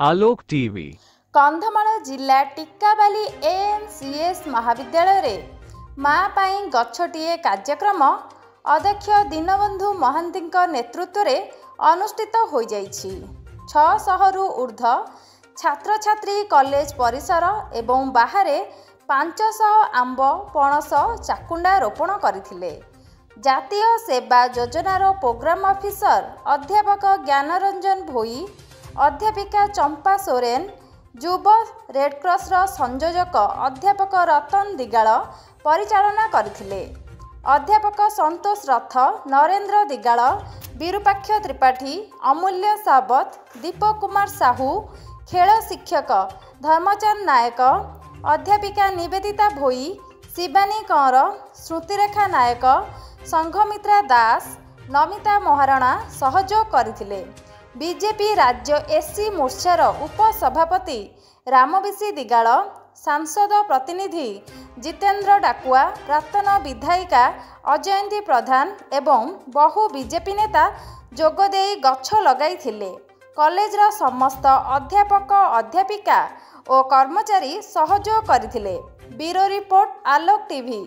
आलोक TV Kandhamal जिला टिक्काबाली एएमसीएस महाविद्यालय रे माँ पाई गछटिए कार्यक्रम अध्यक्ष दीनबंधु महांती नेतृत्व रे अनुष्ठित हो जाइछि। 600 रु ऊर्ध्व छात्र छात्री कॉलेज परिसर एवं बाहरे 500 आंब पणस चाकुंडा रोपण करथिले। जातीय सेवा योजनार प्रोग्राम ऑफिसर अध्यापक ज्ञानरंजन भोई, अध्यापिका चंपा सोरेन, युव रेडक्रॉस संयोजक अध्यापक रतन दिगाल परिचालना करथिले। अध्यापक संतोष रथ, नरेंद्र दिगाल, विरूपाक्ष त्रिपाठी, अमूल्य सावत, दीपक कुमार साहू, खेल शिक्षक धर्मचंद नायक, अध्यापिका निवेदिता भोई, शिवानी कंवर, श्रुतिरेखा नायक, संघमित्रा दास, नमिता महाराणा सहयोग करथिले। बीजेपी राज्य एससी मोर्चार उपसभापति रामविशी दिगाल, सांसद प्रतिनिधि जितेंद्र डाकुआ, प्राक्तन विधायिका अजयंती प्रधान एवं बहु बीजेपी नेता जोगदेई गछ लगाइथिले। कॉलेजर समस्त अध्यापक अध्यापिका और कर्मचारी सहयोग करथिले। ब्यूरो रिपोर्ट आलोक टीवी।